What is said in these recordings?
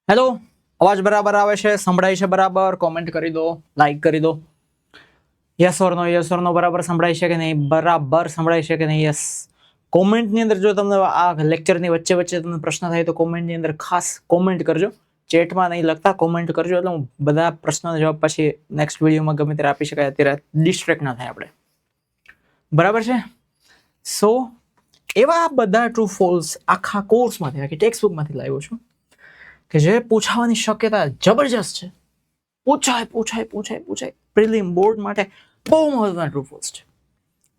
Hello, અવાજ બરાબર આવે છે? સંભળાય છે બરાબર? કોમેન્ટ કરી દો, લાઈક કરી દો. યસ ઓર નો બરાબર સંભળાય છે કે નહીં? બરાબર સંભળાય છે કે નહીં? યસ. કોમેન્ટની અંદર જો તમને આ લેક્ચરની વચ્ચે વચ્ચે તમને પ્રશ્ન થાય તો કોમેન્ટની અંદર ખાસ કોમેન્ટ કરજો. ચેટમાં નહીં લખતા, કોમેન્ટ કરજો એટલે હું બધા પ્રશ્નોના જવાબ પછી નેક્સ્ટ વિડીયોમાં ગમે ત્યારે આપી શકાય. અત્યારે ડિસ્ટ્રેક્ટ ના થાય આપણે. બરાબર છે? સો એવા બધા ટ્રુ ફોલ્સ આખા કોર્સમાંથી, આખી ટેક્સ્ટ બુકમાંથી લાવ્યો છું કે જે પૂછાવાની શક્યતા જબરજસ્ત છે. પૂછાય પ્રિલિમ બોર્ડ માટે બહુ મહત્વના ટ્રુ ફોલ્સ છે.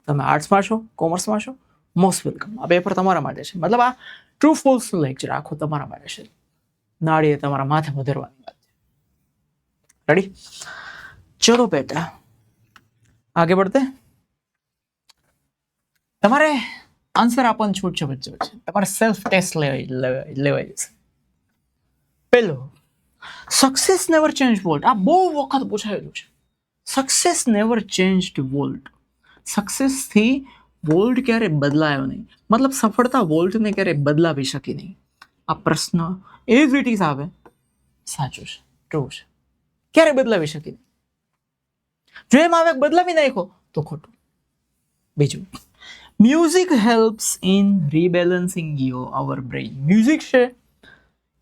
તમે આર્ટ્સમાં છો, કોમર્સમાં છો, મોસ્ટ વેલકમ. આ પેપર તમારા માટે છે. મતલબ આ ટ્રુ ફોલ્સનું લેક્ચર આખો તમારા માટે છે. નાળીએ તમારા માથે વધરવાની વાત છે. રેડી? ચલો બેટા, આગે बढ़ते. તમારે આન્સર આપવાની છૂટ છે વચ્ચે વચ્ચે. તમારે સેલ્ફ ટેસ્ટ લેવાય જશે. પેલો, સક્સેસ નેવર ચેન્જ વોલ્ટ. આ બહુ વખત પૂછાયેલું છે. Success never changed Walt. સક્સેસથી વોલ્ટ ક્યારે બદલાયો નહીં. મતલબ સફળતા વોલ્ટને ક્યારે બદલાવી શકી નહીં. આ પ્રશ્ન એઝ ઇટ ઇઝ આવે સાચું છે, ટ્રુ છે. ક્યારે બદલાવી શકી નહીં. જો એમ આવે બદલાવી નાખો તો ખોટું. બીજું, music helps in rebalancing our brain. Music છે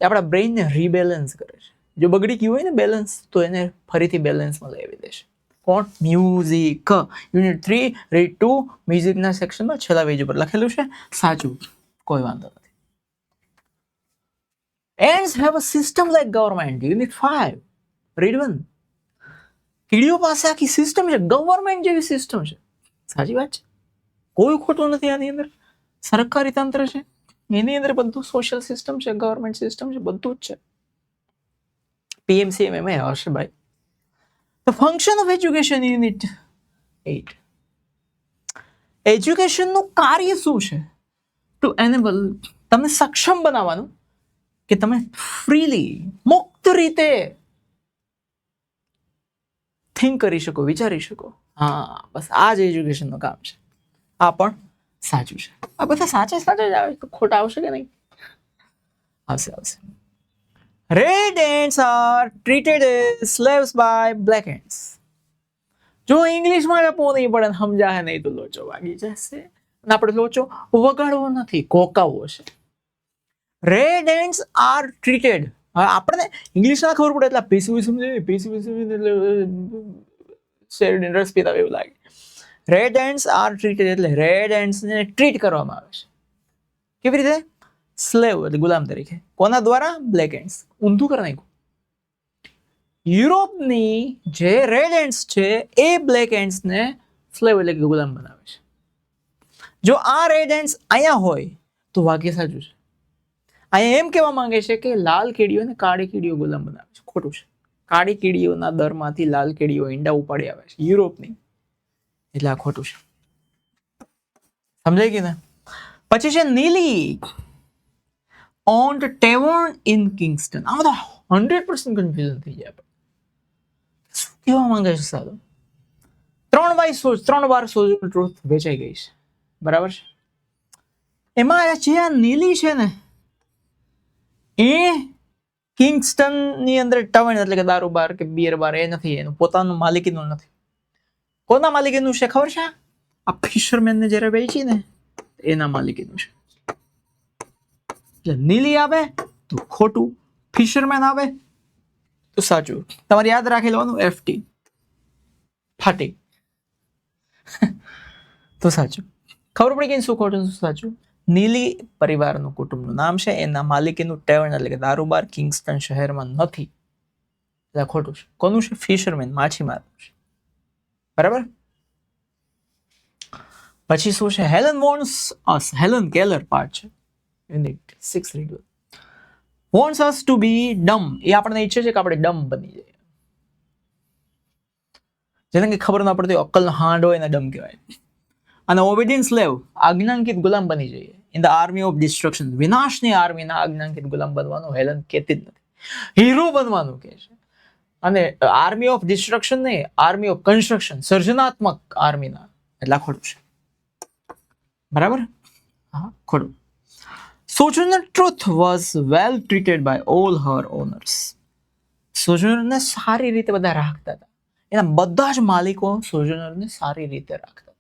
એ આપણા બ્રેઇનને રીબેલેન્સ કરે છે. જો બગડી ગયું હોય ને બેલેન્સ, તો એને ફરીથી બેલેન્સમાં લાવી દેશે. કોણ? મ્યુઝિક. યુનિટ 3 રીડ 2 મ્યુઝિકના સેક્શનમાં છેલ્લા પેજ ઉપર લખેલું છે. સાચું, કોઈ વાંધો નથી. Ants have a system like government. Unit 5 read 1. કીડીઓ પાસે આખી સિસ્ટમ છે, ગવર્મેન્ટ જેવી સિસ્ટમ છે. સાચી વાત છે, કોઈ ખોટું નથી આની અંદર. સરકારી તંત્ર છે, એની અંદર બધું સોશિયલ સિસ્ટમ છે, ગવર્મેન્ટ સિસ્ટમ છે, બધું જ છે. PMCMM હશે ભાઈ. The function of education unit 8. એજ્યુકેશનનું કાર્ય શું છે? ટુ એનેબલ, તમને સક્ષમ બનાવવાનું કે તમે ફ્રીલી, મુક્ત રીતે થિંક કરી શકો, વિચારી શકો. હા, બસ આ જ એજ્યુકેશનનું કામ છે. આ પણ સાચું છે. આ બધા સાચા જ આવે તો ખોટા આવશે કે નહીં? આવશે. Red ants are treated as slaves by black ants. જો ઇંગ્લિશમાં આપવું નહીં પડે, સમજાય નહીં તો લોચો વાગી જશે. અને આપણે લોચો વગાડવો નથી, કોકાવવો છે. Red ants are treated. હવે આપણને ઇંગ્લિશ ના ખબર પડે એટલે પીસવી એટલે શેરડીનો રસ પીતા એવું લાગે. રેડ એન્ટ્સ આર ટ્રીટેડ એટલે રેડ એન્ટ્સને ટ્રીટ કરવામાં આવે છે. કેવી રીતે? સ્લેવ એટલે ગુલામ તરીકે. કોના દ્વારા? Black ants. ઊંધું કરી નાખ્યું. યુરોપની જે રેડ એન્ટ્સ છે એ બ્લેક એન્ટ્સને સ્લેવ એટલે કે ગુલામ બનાવે છે. જો આ રેડ એન્ટ્સ અહીંયા હોય તો વાક્ય સાચું છે. અહીંયા એમ કહેવા માંગે છે કે લાલ કીડીઓ અને કાળી કીડીઓ ગુલામ બનાવે છે. ખોટું છે. કાળી કીડીઓના દરમાંથી લાલ કીડીઓ ઈંડા ઉપાડી આવે છે યુરોપની, એટલે આ ખોટું છે. સમજાઈ ગયું ને? પછી છે નીલી ઓન્ડ ટેવર્ન ઇન કિંગસ્ટન. આ બધા 100% કન્ફ્યુઝન થઈ જાય. શું કહેવા માંગે છે સાહેબ? 3 વાર સોજલ ટ્રુથ વેચાઈ ગઈ છે. બરાબર છે? એમાં જે આ નીલી છે ને એ કિંગસ્ટન ની અંદર ટર્ન એટલે કે દારૂ બાર કે બિયર બાર એ નથી, એનું પોતાનું માલિકીનું નથી. કોના માલિકીનું છે ખબર છે? આ ફિશરમેન ને જયારે વેચી ને એના માલિકીનું છે. એટલે નીલી આવે તો ખોટું, ફિશરમેન આવે તો સાચું. તમારે યાદ રાખી લેવાનું FT ફાટી તો સાચું. ખબર પડી ગઈ શું ખોટું શું સાચું? નીલી પરિવારનું કુટુંબનું નામ છે, એના માલિકીનું ટેવર્ન એટલે કે દારૂબાર કિંગસ્ટન શહેરમાં નથી, એટલે ખોટું છે. કોનું છે? ફિશરમેન, માછીમારનું છે. બરાબર? પછી શું છે? Helen wants us. Helen Keller part છે. Unit 6 read. Wants us to be dumb. એ આપણને ઈચ્છે છે કે આપણે ડમ બની જઈએ. જેને કે ખબર ના પડતી અક્કલનો હાંડ હોય એને ડમ કહેવાય. અને ઓબિડિયન્ટ સ્લેવ, આજ્ઞાંકિત ગુલામ બની જઈએ. In the army of destruction, વિનાશની આર્મીના આજ્ઞાંકિત ગુલામ બનવાનું હેલન કહેતી જ નથી. હીરો બનવાનું કહે છે. અને આર્મી ઓફ ડિસ્ટ્રક્શન નહીં, આર્મી ઓફ કન્સ્ટ્રક્શન, સર્જનાત્મક આર્મીના. એટલે ખોટું છે. બરાબર? હા, ખોટું. Sojourner Truth was well treated by all her owners. સોજર્નરને સારી રીતે બધા રાખતા હતા. એના બધા જ માલિકો સોજર્નરને સારી રીતે રાખતા હતા.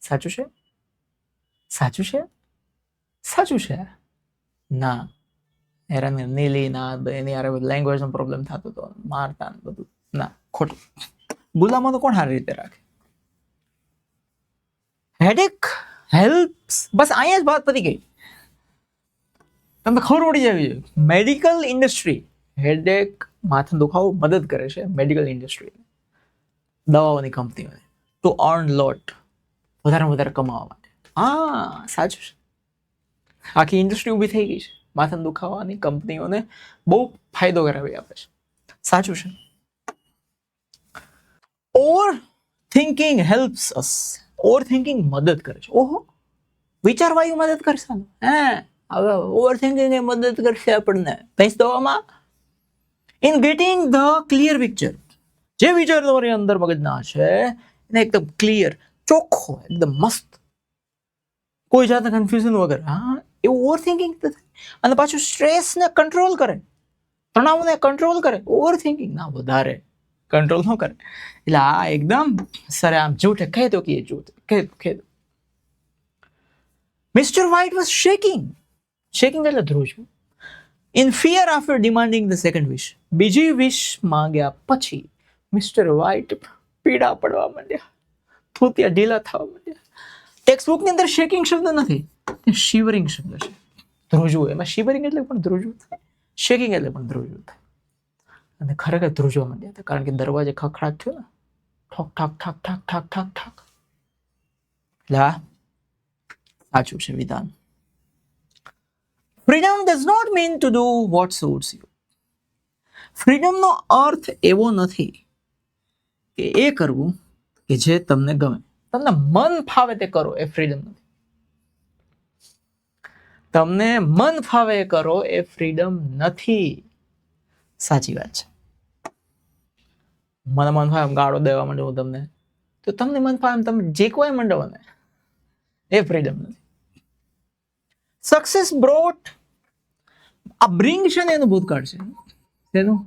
સાચું છે? સાચું છે? સાચું છે? ના. હેરાન નીલી ના એની યાર લેંગ્વેજનો પ્રોબ્લેમ થતો હતો, મારતા બધું. ના, ખોટું. ગુલામો તો કોણ સારી રીતે રાખે? Headache helps. બસ અહીંયા જ વાત પતી ગઈ. તમને ખબર પડી જવી જોઈએ. મેડિકલ ઇન્ડસ્ટ્રી હેડેક, માથા દુખાવો મદદ કરે છે મેડિકલ ઇન્ડસ્ટ્રી, દવાઓની કંપનીઓને, ટુ અર્ન લોટ, વધારે વધારે કમાવા માટે. હા, સાચું છે. આખી ઇન્ડસ્ટ્રી ઊભી થઈ ગઈ છે માથા દુખાવાની કંપનીઓને બહુ ફાયદો કરાવી આપે છે. સાચું છે. ઓવર થિંકિંગ હેલ્પ્સ અસ. ઓવર થિંકિંગ મદદ કરે છે. ઓહો, વિચારવાયું મદદ કરશે. હવે ઓવર થિંકિંગ એ મદદ કરશે આપણને ભેંસ દવામાં. In getting the clear picture. જે વિચાર તમારી અંદર મગજના છે એને એકદમ ક્લિયર, ચોખ્ખો, એકદમ મસ્ત, કોઈ જાતના કન્ફ્યુઝન વગર. હા, એવું ઓવર થિંકિંગ થાય. અને પાછું સ્ટ્રેસને કંટ્રોલ કરે, તણાવને કંટ્રોલ કરે. ઓવર થિંકિંગ ના વધારે કંટ્રોલ ન કરે. એટલે આ એકદમ સરે આમ જૂઠે કહે તો કે જૂઠ કહે. Mister white was shaking. Shaking એટલે ધ્રુજવું. In fear after demanding the second wish. બીજી વિશ માંગ્યા પછી મિસ્ટર વ્હાઇટ પીડા પડવા માંડ્યા, થૂતિયા ઢીલા થવા માંડ્યા. ટેક્સ્ટ બુકની અંદર શેકિંગ શબ્દ નથી, તે શિવરિંગ શબ્દ છે. ધ્રુજવું. એમાં શિવરિંગ એટલે પણ ધ્રુજવું થાય, શેકિંગ એટલે પણ ધ્રુજવું થાય. અને ખરેખર ધ્રુજવા માંડ્યા હતા, કારણ કે દરવાજે ખખડાટ થયો ને, ઠોક ઠાક ઠાક ઠાક ઠાક ઠાક ઠાક. સાચું છે વિધાન. Freedom does not mean to do what suits you. ફ્રીડમનો અર્થ એવો નથી કે એ કરવું કે જે તમને ગમે, તમને મન ફાવે તે કરો. એ ફ્રીડમ નથી. તમને મન ફાવે એ કરો એ ફ્રીડમ નથી. સાચી વાત છે. મને મન ફાવે ગાળો દેવા માંડે હું તમને, તો તમને મન ફાવે તમે જે કોઈ મંડો ને, એ ફ્રીડમ નથી. Success brought. આ બ્રિંગ છે ને એનું ભૂતકાળ છે. તેનું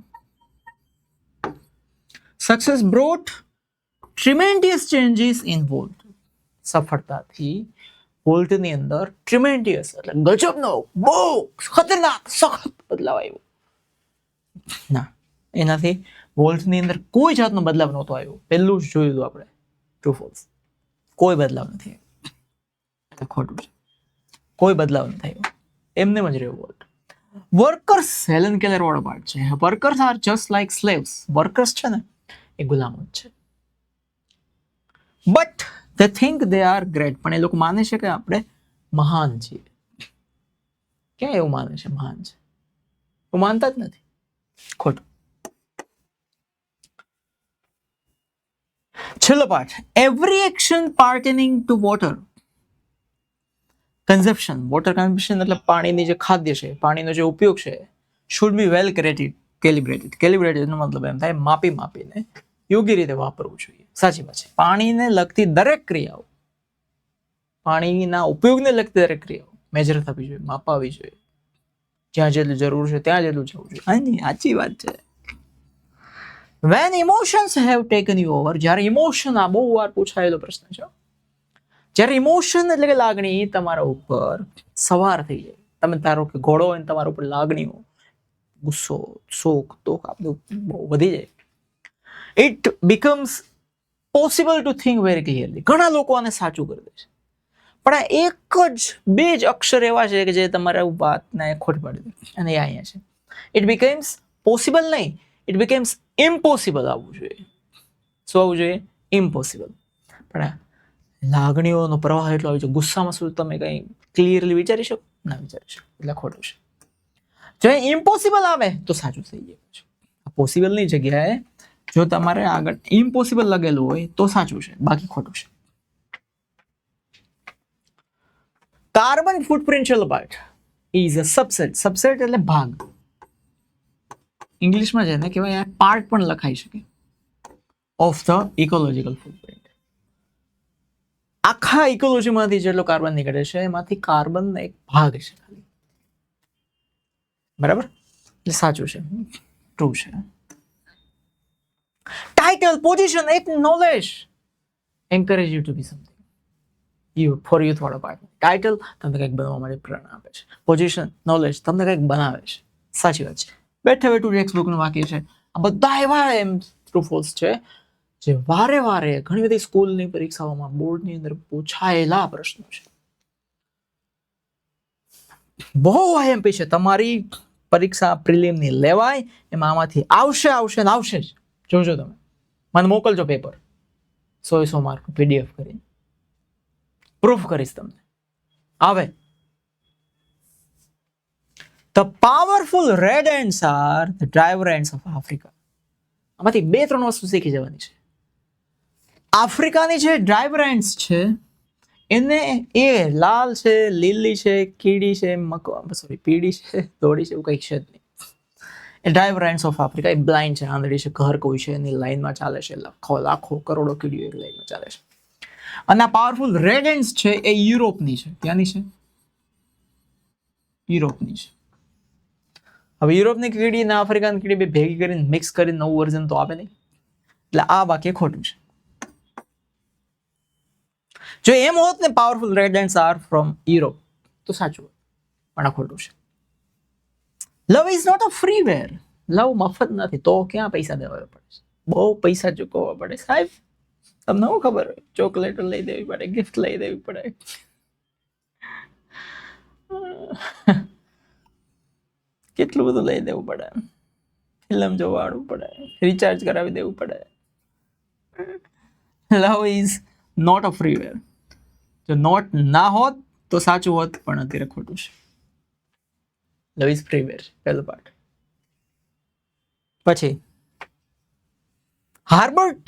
success brought tremendous changes in Walt. સફળતાથી વોલ્ટની અંદર ટ્રીમેન્ડિયસ એટલે ગજબનો, બહુ ખતરનાક, સખત બદલાવ આવ્યો. ના, એનાથી વોલ્ટની અંદર કોઈ જાતનો બદલાવ નહોતો આવ્યો. પહેલું જ જોયું હતું આપણે, ટ્રુ ફોલ્સ. કોઈ બદલાવ નથી આવ્યો. ખોટું છે. કોઈ બદલાવ નથી આવ્યો, એમને જ રહ્યો વોલ્ટ. વર્કર્સ, હેલન કેલર વાળો પાર્ટ છે. Workers R just like slaves. Workers છે ને એ ગુલામો જ છે. But they think they are great. પણ એ લોકો માને છે કે આપણે મહાન છીએ. ક્યાં એવું માને છે મહાન છે? એવું માનતા જ નથી. ખોટું. છેલ્લો પાઠ. Every action pertaining to water consumption. Water consumption એટલે પાણીની જે ખાદ્ય છે, પાણીનો જે ઉપયોગ છે, શુડ બી વેલ કેલિબ્રેટેડ. કેલિબ્રેટેડનો મતલબ એમ થાય માપીને યોગ્ય રીતે વાપરવું જોઈએ. સાચી વાત છે. પાણીને લગતી દરેક ક્રિયાઓ, પાણીના ઉપયોગને લગતી દરેક ક્રિયાઓ મેજર થવી જોઈએ, માપાવી જોઈએ. જ્યાં જેટલું જરૂર છે ત્યાં જેટલું જવું જોઈએ. હા, સાચી વાત છે. When emotions have taken you over. જ્યારે ઇમોશન, આ બહુ વાર પૂછાયેલો પ્રશ્ન છે. જ્યારે ઇમોશન એટલે કે લાગણી તમારા ઉપર સવાર થઈ જાય, તમે ધારો કે ઘોડો હોય તમારા ઉપર લાગણીઓ, ગુસ્સો, શોક, તોક આ બધું બહુ વધી જાય. It becomes possible to think very clearly. ઘણા લોકો આને સાચું કરી દે છે, પણ આ એક જ બે જ અક્ષર એવા છે કે જે તમારા વાતને ખોટ પાડી દે. અને એ અહીંયા છે. ઇટ બીકમ્સ પોસિબલ નહીં, ઇટ બીકમ્સ ઇમ્પોસિબલ આવવું જોઈએ. શું આવવું જોઈએ? ઇમ્પોસિબલ. પણ લાગણીઓનો પ્રવાહ એટલો આવી છે, ગુસ્સામાં શું તમે કંઈ ક્લિયરલી વિચારી શકો? ના વિચારી શકો. એટલે ખોટું છે. જો ઇમ્પોસિબલ આવે તો સાચું થઈ જાય છે. પોસિબલની જગ્યાએ જો તમારે આગળ ઇમ્પોસિબલ લગેલું હોય તો સાચું છે, બાકી ખોટું છે. કાર્બન ફૂટપ્રિન્ટ છેલ્લો part is a subset. Subset એટલે ભાગ. ઇંગ્લિશમાં છે ને કહેવાય પાર્ટ પણ લખાઈ શકે ઓફ ધ ઇકોલોજીકલ ફૂટપ્રિન્ટ. આખા ઇકોલોજીમાંથી જેટલો કાર્બન નીકળે છે એમાંથી કાર્બન એક ભાગ છે ખાલી. બરાબર, એટલે સાચું છે, ટ્રુ છે. ટાઇટલ, પોઝિશન, એક knowledge encourage you to be something. For youth વાળો પાર્ટ. ટાઇટલ તમને કંઈક બનવા માટે પ્રેરણા આપે છે. પોઝિશન, નોલેજ તમને કંઈક બનાવે છે. સાચી વાત છે. બેઠે બેઠું ટેક્સ્ટ બુકનું વાક્ય છે. આ બધા એવા એમ ટ્રુ ફોલ્સ છે જે વારે વારે ઘણી બધી સ્કૂલની પરીક્ષાઓમાં બોર્ડની અંદર પૂછાયેલા પ્રશ્નો છે. બહુ આઈએમપી છે. તમારી પરીક્ષા પ્રિલિમની લેવાય એમાં આમાંથી આવશે ને આવશે જ. જોજો તમે, મને મોકલજો પેપર 100 માર્ક PDF કરીને, પ્રૂફ કરીશ તમને. આવે. The powerful red ants are the driver ants of Africa. આમાંથી 2-3 વસ્તુ શીખી જવાની છે. આફ્રિકાની જે ડ્રાઈવર એન્ડ્સ છે એને એ લાલ છે, લીલી છે, કીડી છે, પીડી છે, દોડી છે, એવું કંઈક છે જ નહીં. એ ડ્રાઈવર એન્ડ્સ ઓફ આફ્રિકા એ બ્લાઇન્ડ છે, આંધળી છે, ઘર કોઈ છે એની લાઈનમાં ચાલે છે, લાખો કરોડો કીડીઓ એક લાઈનમાં ચાલે છે. અને આ પાવરફુલ રેડ એન્ડ્સ છે એ યુરોપની છે. ક્યાંની છે? યુરોપની છે. હવે યુરોપની કીડી અને આફ્રિકાની કીડી બે ભેગી કરીને મિક્સ કરીને નવું વર્ઝન તો આપે નહીં. એટલે આ વાક્ય ખોટું છે. જો એમ હોત ને powerful red ants are from Europe તો સાચું હોત, પણ આ ખોટું છે. Love is not a free ware. Love મફત નથી. તો ક્યાં પૈસા દેવા પડે છે? બહુ પૈસા ચૂકવવા પડે સાહેબ. તમને શું ખબર હોય? ચોકલેટો લઈ દેવી પડે, ગિફ્ટ લઈ દેવી પડે, કેટલું બધું લઈ દેવું પડે, ફિલ્મ જોવાડવું પડે, રિચાર્જ કરાવી દેવું પડે. Love is not a free ware. જો નોટ ના હોત તો સાચું હોત, પણ અત્યારે ખોટું છે. લવ ઇઝ ફ્રી વેર, પહેલો પાર્ટ. પછી Herbert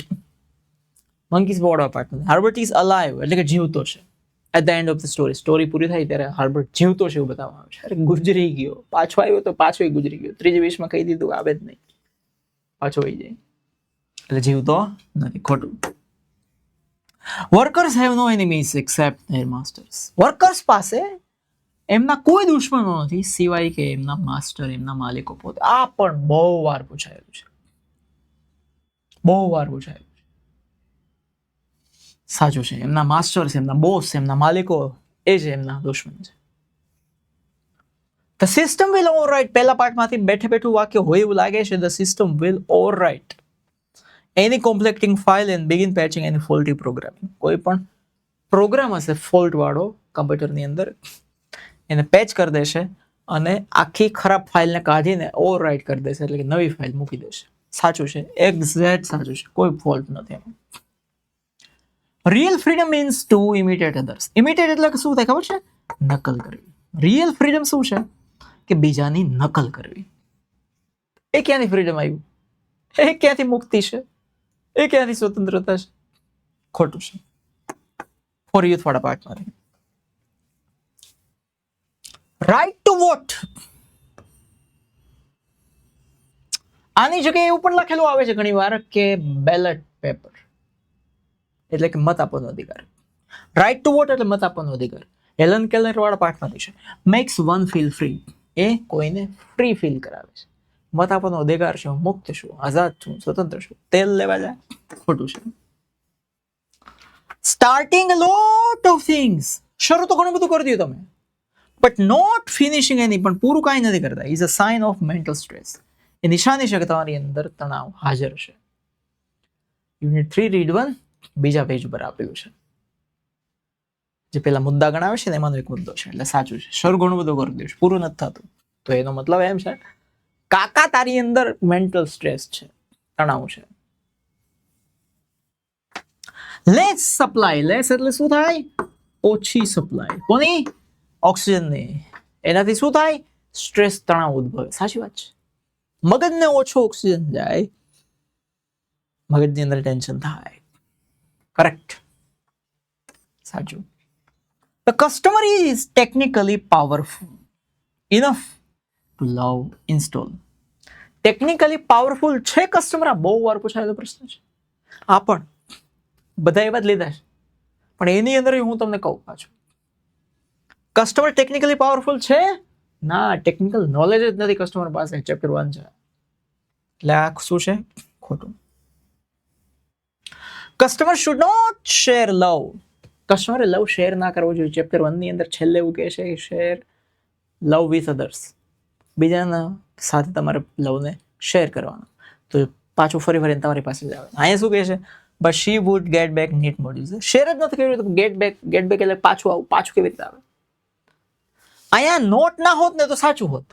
monkey's board part. Herbert is alive એટલે કે જીવતો છે. At the end of the story પૂરી થાય ત્યારે હાર્બર્ટ જીવતો છે એવું બતાવવામાં આવે છે. અરે ગુજરી ગયો, પાછો આવ્યો તો પાછો ગુજરી ગયો. ત્રીજી વિશમાં કહી દીધું આવે જ નહીં, પાછો વહી જાય, એટલે જીવતો નથી. ખોટું. Workers have no enemies except their masters. Workers પાસે એમના કોઈ દુશ્મનો નથી સિવાય કે એમના માસ્ટર, એમના માલિકો પોતે. આ પણ બહુ વાર પૂછાયેલું છે, બહુ વાર પૂછાયેલું છે. સાચું છે. એમના માસ્ટર છે, એમના બોસ, એમના માલિકો એ જ એમના દુશ્મન છે. The system will overwrite. પહેલા પાર્ટમાંથી બેઠે બેઠું વાક્ય હોય એવું લાગે છે. The system will overwrite any conflicting file and begin patching any faulty programming. કોઈ પણ પ્રોગ્રામ હશે ફોલ્ટ વાળો કમ્પ્યુટરની અંદર, એને પેચ કરી દેશે અને આખી ખરાબ ફાઇલને કાઢીને ઓવરરાઇટ કરી દેશે, એટલે કે નવી ફાઇલ મૂકી દેશે. સાચું છે, એક્ઝેક્ટ સાચું છે, કોઈ ફોલ્ટ નથી એમાં. Real freedom means to imitate others. Imitate એટલે કે શું થાય ખબર છે? નકલ કરવી. રિયલ ફ્રીડમ શું છે? કે બીજાની નકલ કરવી. એ ક્યાંથી ફ્રીડમ આવ્યું? એ ક્યાંથી મુક્તિ છે? એ ક્યાંથી સ્વતંત્રતા છે? ખોટું છે. ફોર યુથ વાળા પાર્ટમાંથી રાઇટ ટુ વોટ. આની જગ્યાએ એવું પણ લખેલું આવે છે ઘણી વાર કે બેલેટ પેપર એટલે કે મત આપવાનો અધિકાર. રાઇટ ટુ વોટ એટલે મત આપવાનો અધિકાર. હેલન કેલર વાળા પાર્ટમાંથી છે. Makes one feel free. એ કોઈને ફ્રી ફીલ કરાવે છે. મત આપવાનો અધિકાર છે, હું મુક્ત છું, આઝાદ છું, સ્વતંત્ર છું. તેલ લેવા જાય, ખોટું છે. Starting a lot of things. શરૂ તો ઘણું બધું કરી દીધું તમે, બટ નોટ ફિનિશિંગ એની, પણ પૂરું કાંઈ નથી કરતા. Is a sign of mental stress. એ નિશાની છે કે તમારી અંદર તણાવ હાજર છે. યુનિટ 3 રીડ 1 બીજા પેજ પર આપેલું છે. જે પેલા મુદ્દા ગણાવે છે ને એમાંનો એક મુદ્દો છે. એટલે સાચું છે, શરૂ ઘણું બધું કરી દઉં, પૂરું નથી થતું. તો એનો મતલબ એમ છે કાકા તારી અંદર મેન્ટલ સ્ટ્રેસ છે, તણાવ છે. Less supply. લેસ એટલે શું થાય? ઓછી સપ્લાય. કોની? ઓક્સિજનની. એનાથી શું થાય? સ્ટ્રેસ, તણાવ ઉદ્ભવે. સાચી વાત છે. મગજને ઓછો ઓક્સિજન જાય, મગજની અંદર ટેન્શન થાય. કરેક્ટ, સાચું. The customer is technically powerful enough to love install. Technically powerful છે કસ્ટમર? આ બહુ વાર પૂછાયેલો પ્રશ્ન છે. આ પણ બધા એવા જ લીધા છે, પણ એની અંદર હું તમને કહું પાછું, કસ્ટમર ટેકનિકલી પાવરફુલ છે? ના, ટેકનિકલ નોલેજ જ નથી કસ્ટમર પાસે. ચેપ્ટર 1 છે એટલે આ શું છે? ખોટું. Customer should not share love. કસ્ટમરે લવ શેર ના કરવો જોઈએ. ચેપ્ટર 1 ની અંદર છેલ્લે એવું કહે છે કે શેર લવ વિથ અધર્સ. બીજાના સાથે તમારે લવને શેર કરવાનો. તો પાછું ફરી ફરીને તમારી પાસે જ આવે. અહીંયા શું કહે છે? But she would get back neat modules. Share જ નથી કર્યું તો ગેટ બેક એટલે પાછું આવું. પાછું કેવી રીતે આવે? અહીંયા નોટ ના હોત ને તો સાચું હોત,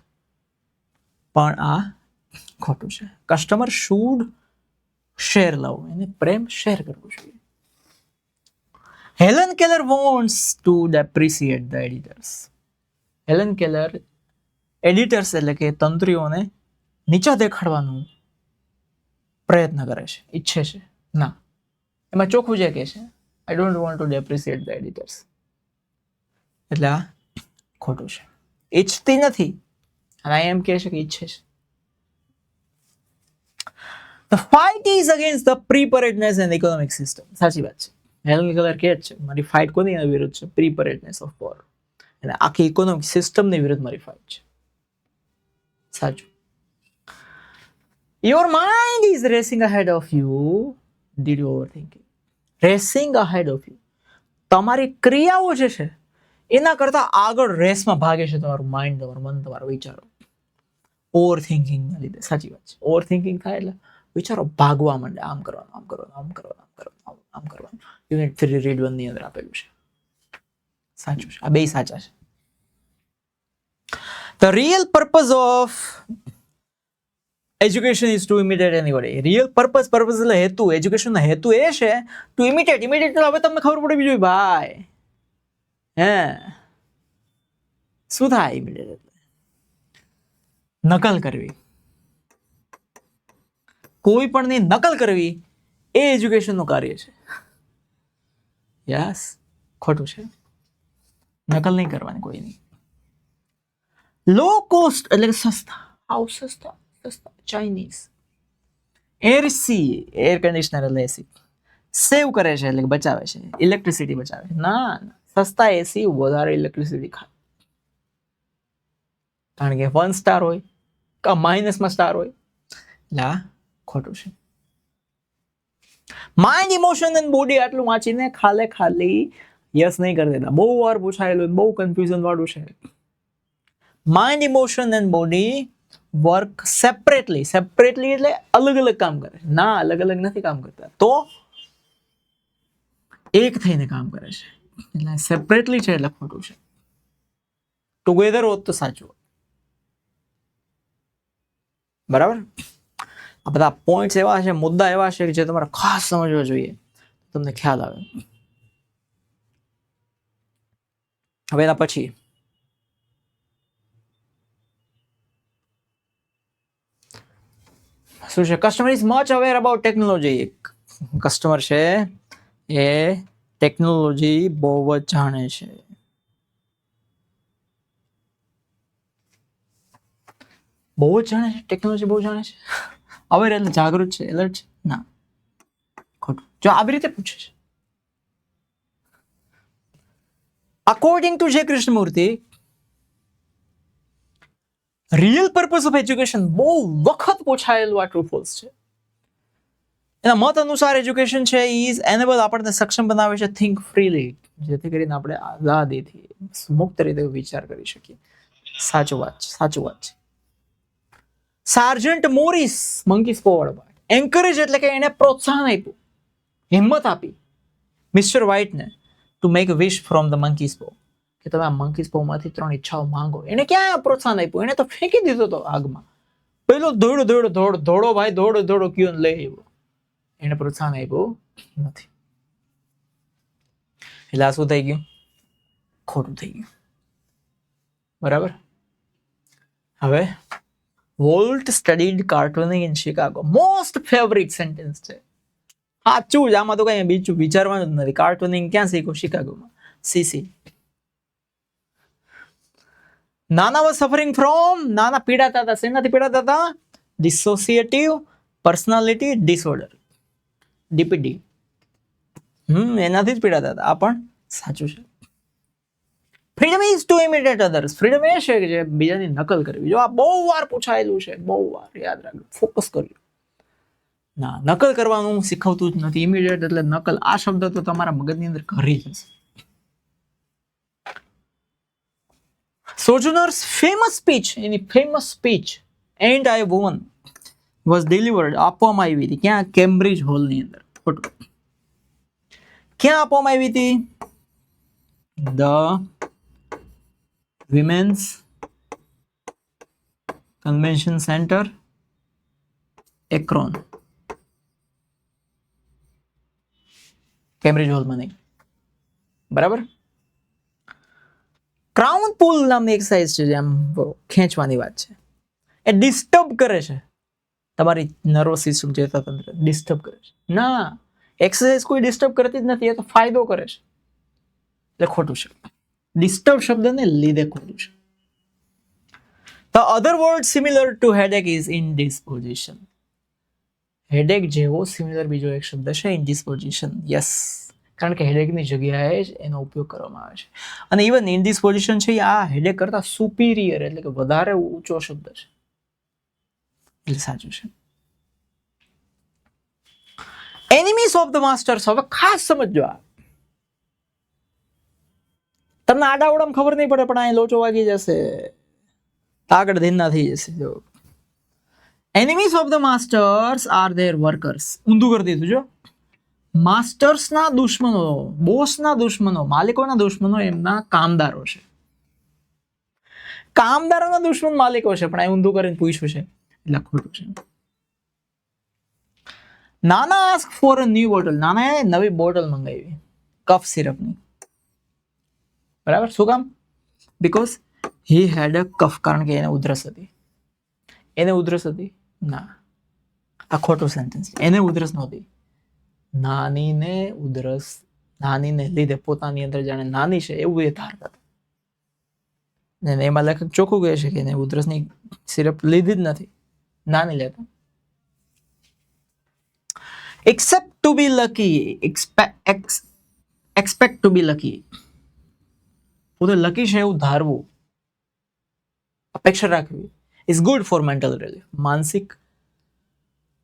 પણ આ ખોટું છે. Customer should share love. એને પ્રેમ શેર કરવો જોઈએ. Helen Keller wants to depreciate the editors. Helen Keller editors એટલે કે તંત્રીઓને નીચા દેખાડવાનું પ્રયત્ન કરે છે, ઈચ્છે છે. ના, એમાં ચોખ્ખું જે કહે છે I don't want to depreciate the editors. એટલે આ ખોટું છે. ઈચ્છતી નથી અને એમ કહે છે કે ઈચ્છે છે. The fight is against the preparedness and economic system. સાચી વાત છે. હેલન કેલર કહે છે મારી ફાઇટ કોની વિરુદ્ધ છે? પ્રીપેરેડનેસ ઓફ વોર. અને આખી ઇકોનોમિક સિસ્ટમની વિરુદ્ધ મારી ફાઇટ છે. સાચું. Your mind is racing ahead of you. Did you overthink it? Racing ahead of you. તમારી ક્રિયાઓ જે છે એના કરતા આગળ રેસમાં ભાગે છે તમારું માઇન્ડ, તમારું મન, તમારા વિચારો. ઓવર થિંકિંગ ના લીધે. સાચી વાત છે. ઓવર થિંકિંગ થાય એટલે વિચારો ભાગવા માંડે. આમ કરવાનું, આમ કરવાનું, આમ કરવાનું, આમ કરવાનું, આમ કરવાનું. યુનિટ 3 રીડ 1 ની અંદર આપેલું છે. સાચું છે. આ બે સાચા છે. The real purpose of education is to imitate anybody. Real purpose એટલે હેતુ. એજ્યુકેશનનો હેતુ એ છે ટુ ઇમિટેટ. ઇમિટેટ હવે તમને ખબર પડવી જોઈએ ભાઈ. હે શું થાય ઇમિટેટ એટલે? નકલ કરવી. કોઈ પણની નકલ કરવી એ એજ્યુકેશનનું કાર્ય છે. યસ, ખોટું છે. નકલ નહીં કરવાની કોઈની. લો કોસ્ટ એટલે કે સસ્તા. હાઉ સસ્તા? સસ્તા ચાઇનીઝ. એસી, એર કન્ડિશનર એટલે એસી. સેવ કરે છે એટલે કે બચાવે છે, ઇલેક્ટ્રિસિટી બચાવે છે. ના, સસ્તા એસી વધારે ઇલેક્ટ્રિસિટી ખાય. કારણ કે 1 સ્ટાર હોય કે માઇનસમાં સ્ટાર હોય. એટલે આ ખોટું છે. માઇન્ડ, ઇમોશન એન્ડ બોડી આટલું વાંચીને ખાલી યસ નહીં કરી દેતા. બહુ વાર પૂછાયેલું, બહુ કન્ફ્યુઝન વાળું છે. Mind, emotion and body work separately. Separately એટલે અલગ અલગ કામ કરે. ના, અલગ અલગ નથી કામ કરતા. તો એક થઈને કામ કરે છે. એટલે સેપરેટલી છે એટલે ખોટું છે. ટુગેધર હોત તો સાચું. બરાબર. આ બધા પોઈન્ટ્સ એવા છે, મુદ્દા એવા છે કે જે તમારે ખાસ સમજવા જોઈએ, તમને ખ્યાલ આવે. હવે એના પછી શું છે? Customer is much aware about technology. Customer છે એ ટેકનોલોજી બહુ જ જાણે છે. બહુ જ જાણે છે. ટેકનોલોજી બહુ જાણે છે. અવેર એટલે જાગૃત છે, એલર્ટ છે. ના, ખોટું. જો આવી રીતે પૂછે છે. According to J Krishnamurti, real purpose of education બહુ વખત પૂછાયેલું આ ટ્રુ ફોલ્સ છે. એના મત અનુસાર એજ્યુકેશન છે ઇઝ એનેબલ, આપણને સક્ષમ બનાવે છે થિંક ફ્રીલી, જેથી કરીને આપણે આઝાદીથી મુક્ત રીતે વિચાર કરી શકીએ. સાચું વાત છે. સાચું વાત છે. સાર્જન્ટ મોરિસ મંકીસ પો વાળો એન્કરેજ એટલે કે એને પ્રોત્સાહન આપ્યું, હિંમત આપી મિસ્ટર વ્હાઇટને to make wish from the monkey's paw, કે તમે આ મંકીસ પોમાંથી 3 ઈચ્છાઓ માંગો. એને ક્યાં પ્રોત્સાહન આપ્યું? એને તો ફેંકી દીધો હતો આગમાં. પેલો દોડો ભાઈ, દોડો ક્યુ લઈ આવ્યો. એને પ્રોત્સાહન આપ્યું નથી. એટલે આ શું થઈ ગયું? ખોટું થઈ ગયું. બરાબર. હવે Walt studied cartooning in Chicago. Most favourite sentence છે. સાચું જ. આમાં તો કઈ બીજું વિચારવાનું જ નથી. કાર્ટૂનિંગ ક્યાં શીખ્યું? શિકાગોમાં. સીસી. Nana was suffering from, Nana પીડાતા હતા. શેનાથી પીડાતા હતા? Dissociative personality disorder, DPD. એનાથી જ પીડાતા હતા. આ પણ સાચું છે. Freedom is to imitate others. ફ્રીડમ એ છે કે જે બીજાની નકલ કરવી. જો આ બહુ વાર પૂછાયેલું છે, બહુ વાર યાદ રાખજો, ફોકસ કરજો. ના, નકલ કરવાનું શીખવતું જ નથી. ઇમિટેટ એટલે નકલ. આ શબ્દ તો તમારા મગજની અંદર ઘરી જશે. સોજનર્સ ફેમસ સ્પીચ, એની famous speech and I woman was delivered, આપવામાં આવી હતી ક્યાં? કેમ્બ્રિજ હોલની અંદર. ખોટું. ક્યાં આપવામાં આવી હતી? The women's convention centre, Akron. Cambridge હોલમાં નહીં. બરાબર. ક્રાઉન પુલ નામની એક્સરસાઇઝ છે, જેમ ખેંચવાની વાત છે. એ ડિસ્ટર્બ કરે છે તમારી નર્વસ સિસ્ટમ, ચેતાતંત્ર ડિસ્ટર્બ કરે છે. ના, એક્સરસાઇઝ કોઈ ડિસ્ટર્બ કરતી જ નથી, એ તો ફાયદો કરે છે. એટલે ખોટું છે. ડિસ્ટર્બ શબ્દને લીધે ખોટું છે. The other word similar to headache is indisposition. Headache જેવો સિમિલર બીજો એક શબ્દ છે, ઇન્ડિસ્પોઝિશન. યસ, કારણ કે હેડેકની જગ્યાએ જ એનો ઉપયોગ કરવામાં આવે છે. અને ઇવન ઇન્ડિસ્પોઝિશન છે આ હેડેક કરતા સુપીરિયર એટલે કે વધારે ઊંચો શબ્દ છે. એટલે સાચું છે. Enemies of the masters. હવે ખાસ સમજો. આ તમને આડાવડામાં ખબર નહીં પડે, પણ અહીં લોચો વાગી જશે, આગળ ધીના થઈ જશે. જો enemies of the masters are there workers. ઊંધું કરી દીધું. જો માસ્ટર્સના દુશ્મનો, બોસના દુશ્મનો, માલિકોના દુશ્મનો એમના કામદારો છે. કામદારોના દુશ્મન માલિકો છે, પણ અહીં ઊંધું કરીને પૂછ્યું છે એટલે ખોટું છે. Nana ask for a new bottle. નાનાએ નવી બોટલ મંગાવી કફ સિરપની. બરાબર. શું કામ? Because he had a cough. કારણ કે એને ઉધરસ હતી. એને ઉધરસ હતી? ના, આ ખોટું સેન્ટેન્સ. એને ઉધરસ નહોતી. નાનીને ઉધરસ, નાનીને લીધે પોતાની અંદર જાણે નાની છે એવું એ ધારતા હતા. એમાં લેખક ચોખ્ખું કહે છે કે એને ઉધરસની સિરપ લીધી જ નથી, નાની લેતા. એક્સેપ્ટ ટુ બી લકી, એક્સપેક્ટ ટુ બી લકી. પોતે લકી છે એવું ધારવું, અપેક્ષા રાખવી, is good for mental relief. માનસિક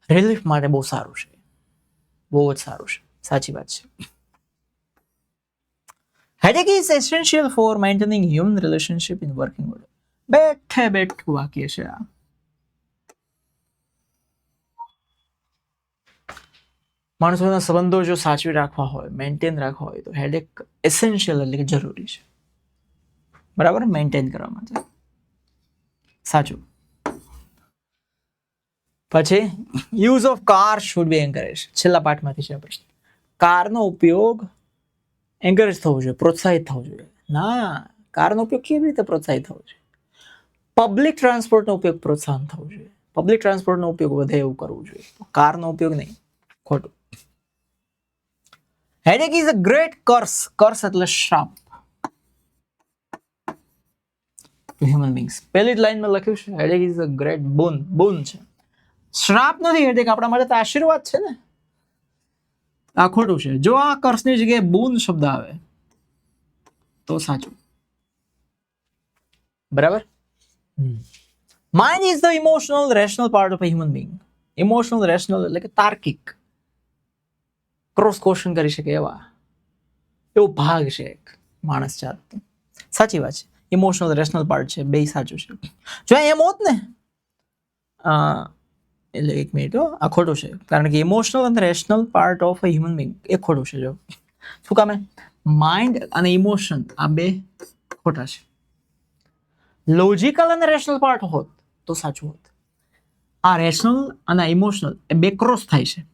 રિલીફ માટે બહુ સારું છે, બહુ જ સારું છે. સાચી વાત છે. Headache is essential four maintaining human relationship in working order. બેઠે બેઠું વાક્ય છે આ. માણસોના સંબંધો જો સાચવી રાખવા હોય, મેન્ટેન રાખવા હોય, તો હેડેક એસેન્શિયલ એટલે કે જરૂરી છે. બરાબર, મેન્ટેન કરવા માટે. સાચું. પછી use of car should be encourage. છેલ્લા પાઠમાંથી છે પ્રશ્ન. કારનો ઉપયોગ એન્કરેજ થવો જોઈએ, પ્રોત્સાહિત થવો જોઈએ. ના, કારનો ઉપયોગ કેવી રીતે પ્રોત્સાહિત થવો જોઈએ? પબ્લિક ટ્રાન્સપોર્ટનો ઉપયોગ પ્રોત્સાહન થવું જોઈએ. પબ્લિક ટ્રાન્સપોર્ટનો ઉપયોગ વધે એવું કરવું જોઈએ, કારનો ઉપયોગ નહીં. ખોટું. Headache is a great curse. Curse એટલે શ્રાપ ટુ હ્યુમન બીંગ્સ. પહેલી જ લાઈનમાં લખ્યું છે હેડેક ઇઝ અ ગ્રેટ બોન. બોન છે, શ્રાપ નથી. હેડેક આપણા માટે તો આશીર્વાદ છે ને. આ ખોટું છે. જો આ કર્સની જગ્યાએ બોન શબ્દ આવે તો સાચું. બરાબર. Mind is the emotional rational part of a human being. Emotional rational એટલે કે તાર્કિક, ક્રોસ ક્વેશ્ચન કરી શકે એવો ભાગ છે એક માણસ જાતનો. સાચી વાત છે. ઇમોશનલ રેશનલ પાર્ટ છે, બે સાચું છે. જો એમ હોત ને, એટલે એક મિનિટ, આ ખોટું છે. કારણ કે ઇમોશનલ અને rational part of a human being એ ખોટું છે. જો શું કામે? માઇન્ડ અને ઇમોશન આ બે ખોટા છે. લોજિકલ અને રેશનલ પાર્ટ હોત તો સાચું હોત. આ રેશનલ અને ઇમોશનલ એ બે ક્રોસ થાય છે.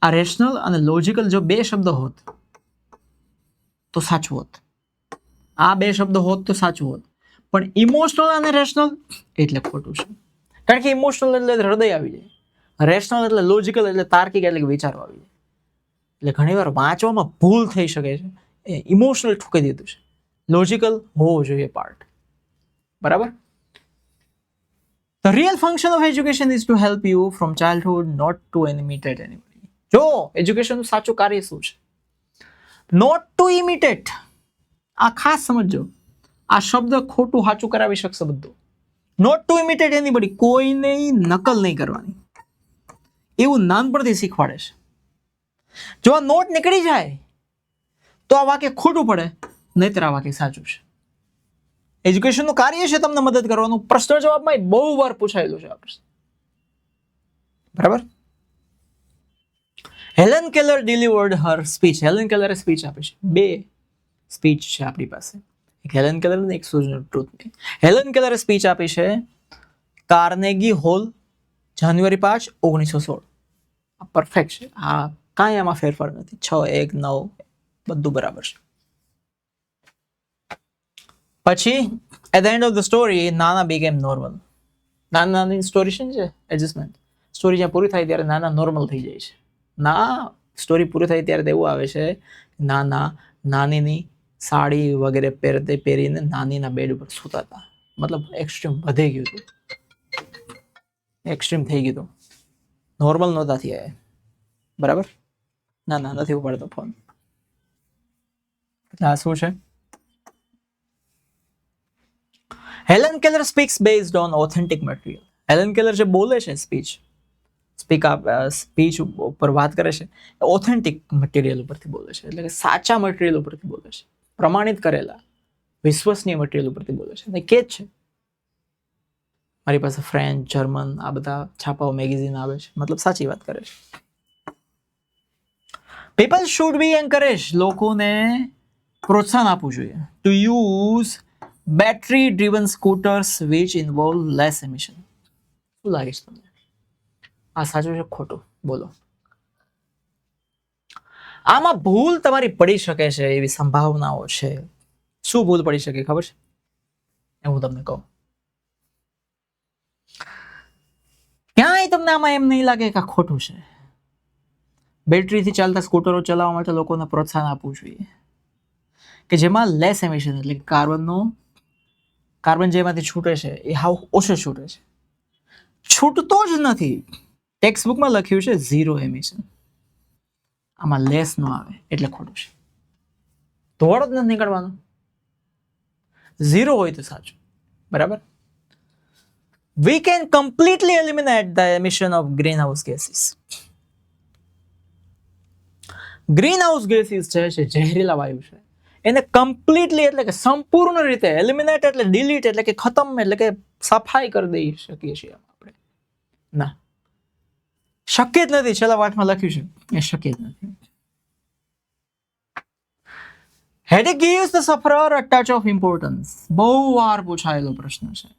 આ રેશનલ અને લોજિકલ જો બે શબ્દ હોત તો સાચું હોત. આ બે શબ્દ હોત તો સાચું હોત. પણ ઇમોશનલ અને રેશનલ એટલે ખોટું છે. કારણ કે ઇમોશનલ એટલે હૃદય આવી જાય, રેશનલ એટલે લોજિકલ એટલે તાર્કિક એટલે વિચારો આવી જાય. એટલે ઘણીવાર વાંચવામાં ભૂલ થઈ શકે છે. એ ઇમોશનલ ઠૂકી દીધું છે, લોજિકલ હોવો જોઈએ પાર્ટ. બરાબર. The real function of education is to help you from childhood not to imitate anybody. જો એજ્યુકેશનનું સાચું કાર્ય શું છે? Not to imitate. આ ખાસ સમજો. આ શબ્દ ખોટું સાચું કરાવી શકશે બધું. નોટ ટુ ઇમિટેટ એનીબડી, કોઈની નકલ નહીં કરવાની, એવું નાનપણથી શીખવાડે છે. જો આ નોટ નીકળી જાય તો આ વાક્ય ખોટું પડે, નહીતર આ વાક્ય સાચું છે. એજ્યુકેશનનું કાર્ય છે તમને મદદ કરવાનું. પ્રશ્ન જવાબમાં બહુ વાર પૂછાયેલું છે આ પ્રશ્ન. બરાબર. હેલન કેલર ડિલિવર્ડ હર સ્પીચ. હેલન કેલરે સ્પીચ આપી છે. 2 સ્પીચ છે આપણી પાસે, એક હેલન કેલર ને એક સુઝન ટ્રુથની. હેલન કેલરે સ્પીચ આપી છે કાર્નેગી હોલ, જાન્યુઆરી 5, 1916. આ પરફેક્ટ છે, આ કાંઈ આમાં ફેરફાર નથી. 6, 1, 9 બધું બરાબર છે. પછી at the end of the story Nana became normal. નાની સ્ટોરી છે એડજસ્ટમેન્ટ. સ્ટોરી જ્યાં પૂરી થાય ત્યારે નાના નોર્મલ થઈ જાય છે. સ્ટોરી પૂરી થાય ત્યારે એવું આવે છે, નાનીની સાડી વગેરે પહેરીને નાનીના બેડ ઉપર સૂતા હતા. મતલબ એક્સ્ટ્રીમ વધી ગયું હતું, એક્સ્ટ્રીમ થઈ ગયું હતું, નોર્મલ નહોતા થયા. બરાબર. ના નથી ઉપાડતો ફોન. આ શું છે? Helen Keller speaks based on authentic material. Helen Keller જે બોલે છે સ્પીચ ઉપર વાત કરે છે, ઓથેન્ટિક મટીરિયલ ઉપરથી બોલે છે, એટલે કે સાચા મટીરિયલ ઉપરથી બોલે છે, પ્રમાણિત કરેલા વિશ્વસનીય મટીરિયલ ઉપરથી બોલે છે. અને કે જ છે મારી પાસે ફ્રેન્ચ, જર્મન આ બધા છાપાઓ મેગેઝિન આવે છે, મતલબ સાચી વાત કરે છે. પીપલ શુડ બી એન્કરેજ, લોકોને પ્રોત્સાહન આપવું જોઈએ to use battery driven scooters which involve less emission. શું લાગે છે તમને? આ સાચું છે ખોટું? બોલો. આમાં ભૂલ તમારી પડી શકે છે એવી સંભાવનાઓ છે. શું ભૂલ પડી શકે ખબર છે? હું તમને કહું. ક્યાંય તમને આમાં એમ નહીં લાગે કે આ ખોટું છે. બેટરીથી ચાલતા સ્કૂટરો ચલાવવા માટે લોકોને પ્રોત્સાહન આપવું જોઈએ કે જેમાં લેસ એમિશન, એટલે કાર્બન જેમાંથી છૂટે છે એ હાવ ઓછો છૂટે છે. છૂટતો જ નથી. ટેક્સ્ટ બુકમાં લખ્યું છે 0 એમિશન. આમાં લેસ ન આવે એટલે ખોટું છે. ધોવાળો જ નથી નીકળવાનો. 0 હોય તો સાચું. બરાબર. We can completely eliminate the emission of greenhouse gases. Greenhouse gases છે ઝેરીલા વાયુ છે, એને કમ્પ્લીટલી એટલે કે સંપૂર્ણ રીતે એલિમિનેટ એટલે ડિલીટ એટલે કે ખતમ એટલે કે સફાઈ કરી દઈ શકીએ છીએ આપણે? ના, શક્ય જ નથી. છેલ્લા પાઠમાં લખ્યું છે એ શક્ય જ નથી. Headache gives the sufferer a touch of importance. બહુ વાર પૂછાયેલો પ્રશ્ન છે.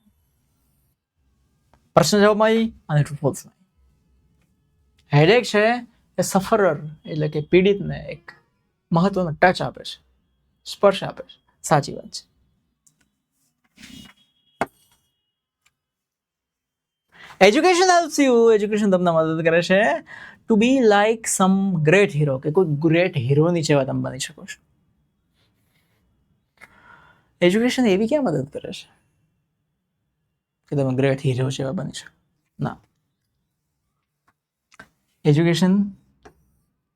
પ્રશ્ન જવાબમાં અને ટ્રુ ફોલ્સ. હેડેક છે એ સફરર એટલે કે પીડિતને એક મહત્વનો ટચ આપે છે, સ્પર્શ આપે છે. સાચી વાત છે. Education helps you. એજ્યુકેશન તમને મદદ કરે છે ટુ બી લાઈક સમ ગ્રેટ હીરો, કે કોઈ ગ્રેટ હીરોની જેવા તમે બની શકો છો. એજ્યુકેશન એવી ક્યાં મદદ કરે છે કે તમે ગ્રેટ હીરો જેવા બની શકો? ના, એજ્યુકેશન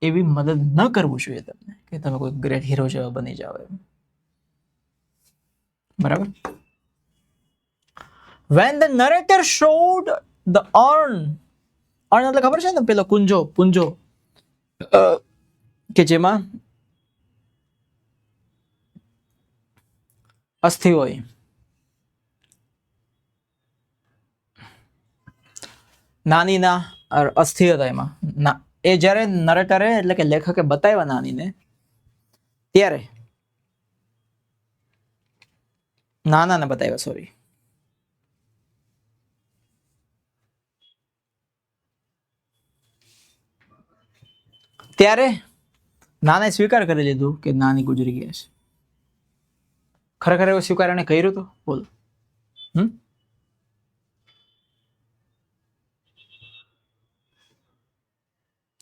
એવી મદદ ન કરવું જોઈએ તમને કે તમે કોઈ ગ્રેટ હીરો જેવા બની જાઓ એમ. બરાબર. When the narrator showed the urn એટલે ખબર છે ને પેલો પુંજો કે જેમાં અસ્થિ હોય, નાનીના અસ્થિ હતા એમાં. એ જ્યારે નરેટરે એટલે કે લેખકે બતાવ્યા નાનીને, ત્યારે નાનાને બતાવ્યા, સોરી, ત્યારે નાને સ્વીકાર કરી લીધું કે નાની ગુજરી ગયા છે. ખરેખર એવો સ્વીકાર એને કર્યો હતો? બોલો.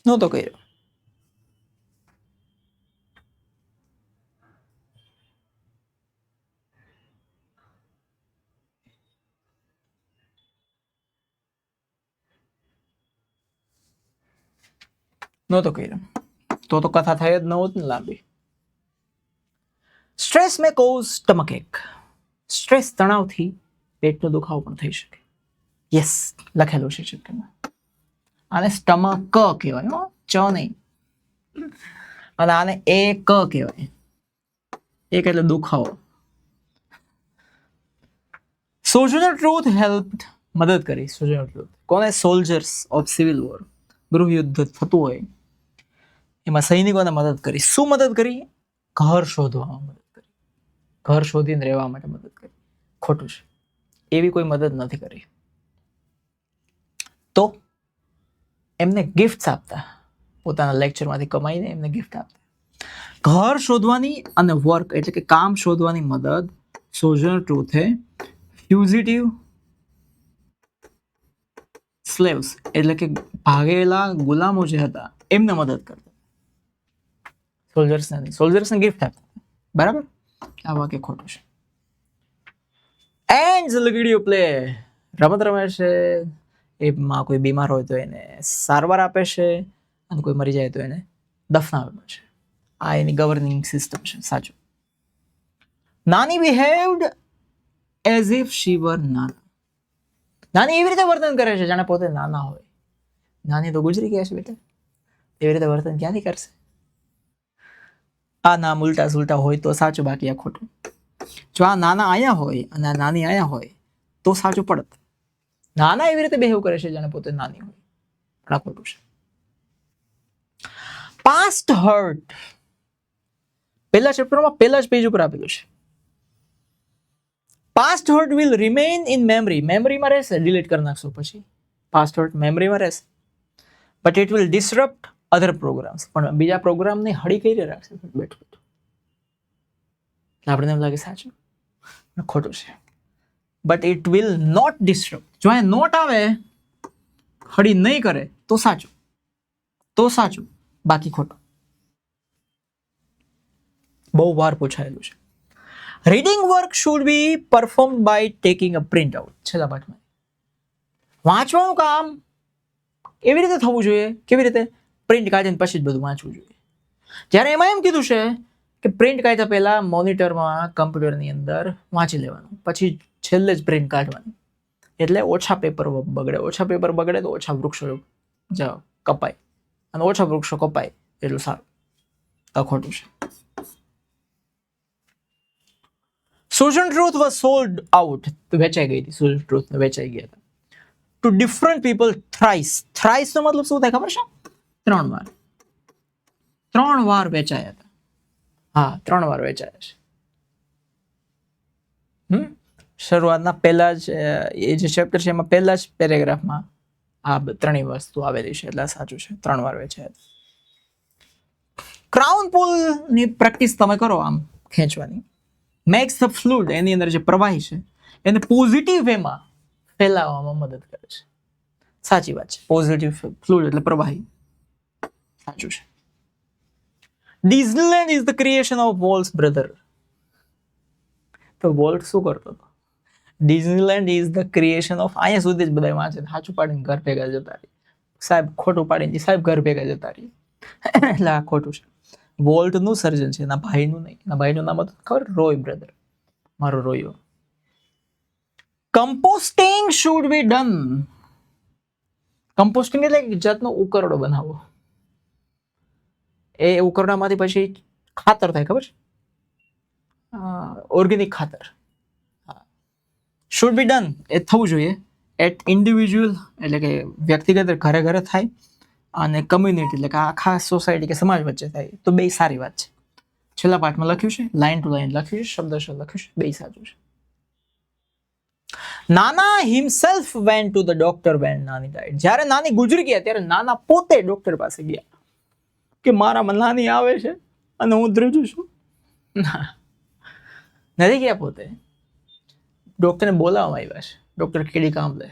નહોતો કર્યો. નહોતો કર્યો તો કથા થઈ જ ન હોત ને લાંબી. સ્ટ્રેસ મે કોઝ સ્ટમક એક. સ્ટ્રેસ તણાવથી પેટનો દુખાવો પણ થઈ શકે. યસ, લખેલું છે ચેપ્ટરમાં. આને સ્ટમક કહેવાય, હો, ચ નહીં. અને આને એ ક કહેવાય. એક એટલે દુખાવો. સોજનર ટ્રુથ હેલ્પ, મદદ કરી. સોજનર ટ્રુથ કોને? સોલ્જર્સ ઓફ સિવિલ વોર, ગૃહ યુદ્ધ થતું હોય એમાં સૈનિકોને મદદ કરી. શું મદદ કરી? ઘર શોધવામાં મદદ કરી. ઘર શોધીને રહેવા માટે મદદ કરી. ખોટું છે, એવી કોઈ મદદ નથી કરી. તો એમને ગિફ્ટ આપતા, પોતાના લેક્ચરમાંથી કમાઈને એમને ગિફ્ટ આપતા. ઘર શોધવાની અને વર્ક એટલે કે કામ શોધવાની મદદ સોજનર ટ્રુથે ફ્યુઝિટિવ સ્લેવ્સ એટલે કે ભાગેલા ગુલામો જે હતા એમને મદદ કરતા. સોલ્જર્સને નહીં, સોલ્જર્સને ગિફ્ટ આપતા. બરાબર? આ વાક્ય ખોટું છે. એન્જલ વિડીયો પ્લે, રમત રમે છે, એમાં કોઈ બીમાર હોય તો એને સારવાર આપે છે અને કોઈ મરી જાય તો એને દફનાવે છે. આ એની ગવર્નિંગ સિસ્ટમ છે. સાચું. નાની બિહેવ્ડ એઝ ઇફ શી વર નાના. નાની એવી રીતે વર્તન કરે છે જાણે પોતે નાના હોય. નાની તો ગુજરી ગયા છે બેટા, એવી રીતે વર્તન ક્યાંથી કરશે? આ નામ ઉલટા સુલટા હોય તો સાચું, બાકી આ ખોટું. જો આ નાના આયા હોય અને આ નાની આયા હોય તો સાચું પડત. નાના એવી રીતે બિહેવ કરે છે જાણે પોતે નાની હોય, આ ખોટું છે. પાસ્ટ હર્ટ પહેલા ચેપ્ટરમાં પહેલા જ પેજ ઉપર આપેલું છે. Past hurt will remain in memory. મેમરીમાં રહેશે, ડિલીટ કરી નાખશો પછી. પાસ્ટ હર્ટ મેમરીમાં રહેશે, but it will disrupt other programs. પણ બીજા પ્રોગ્રામને હળી કરી રાખશે બેઠું બેઠું. આપણને એમ લાગે સાચું, ખોટું છે. But it will not disrupt. જો એ નોટ આવે, હળી નહીં કરે તો સાચું, તો સાચું, બાકી ખોટું. બહુ વાર પૂછાયેલું છે. Reading work should be perform by taking a print out. છેલ્લા પાઠમાં વાંચવાનું કામ એવી રીતે થવું જોઈએ. કેવી રીતે? પ્રિન્ટ કાઢીને પછી જ બધું વાંચવું જોઈએ. જ્યારે એમાં એમ કીધું છે કે પ્રિન્ટ કાઢ્યા પહેલા મોનિટરમાં કમ્પ્યુટરની અંદર વાંચી લેવાનું, પછી છેલ્લે જ પ્રિન્ટ કાઢવાનું. એટલે ઓછા પેપર બગડે. ઓછા પેપર બગડે તો ઓછા વૃક્ષો કપાય, અને ઓછા વૃક્ષો કપાય એટલું સારું. આ ખોટું છે. Sojourner Truth was sold out. વેચાઈ ગઈ હતી. સોજન ટ્રુથ વેચાઈ ગયા હતા. To different people thrice. Thrice નો મતલબ શું થાય ખબર છે? 3 વાર. 3 વાર વેચાયા હતા. હા, 3 વાર વેચાયા છે. શરૂઆતના પહેલા જ એ જે ચેપ્ટર છે એમાં પહેલા જ પેરેગ્રાફમાં આ 3 વસ્તુ આવેલી છે, એટલે સાચું છે. 3 વાર વેચાયા હતા. ક્રાઉન પુલ ની પ્રેક્ટિસ તમે કરો, આમ ખેંચવાની. મેક્સ ધ ફ્લુઇડ, એની અંદર જે પ્રવાહી છે એને પોઝિટિવ વેમાં ફેલાવવામાં મદદ કરે છે. સાચી વાત છે. પોઝિટિવ ફ્લુઇડ એટલે પ્રવાહી. સાચું છે. Disneyland is the creation of Walt's brother. તો વોલ્ટ શું કરતો હતો? Disneyland is the creation of, અહીંયા સુધી જ બધા વાંચે, સાચું પાડીને ઘર ભેગા જતા રહી. સાહેબ ખોટું પાડીને સાહેબ ઘર ભેગા જતા રહી. એટલે આ ખોટું છે. વોલ્ટ નું સર્જન છે, એના ભાઈનું નહીં. એના ભાઈનું નામ હતું ખબર? Roy brother. મારો રોયો. Composting should be done. Composting એટલે એક જાતનો ઉકરડો બનાવવો. એ ઉકરડામાંથી પછી ખાતર થાય, ખબર છે? ઓર્ગેનિક ખાતર. શુડ બી ડન એ થવું જોઈએ. એટ ઇન્ડિવિજ્યુઅલ એટલે કે વ્યક્તિગત ઘરે ઘરે થાય, અને કમ્યુનિટી એટલે કે આખા સોસાયટી કે સમાજ વચ્ચે થાય તો બે સારી વાત છે. છેલ્લા પાઠમાં લખ્યું છે, લાઈન ટુ લાઈન લખ્યું છે, શબ્દશઃ લખ્યું છે, બે સાચું છે. Nana himself went to the doctor when Nani died. જ્યારે નાની ગુજરી ગયા ત્યારે નાના પોતે ડોક્ટર પાસે ગયા કે મારામાં નાની આવે છે અને હું ધ્રુજું છું. નથી ગયા પોતે, ડોક્ટરને બોલાવવામાં આવ્યા છે. ડોક્ટર કેડી કામ લે.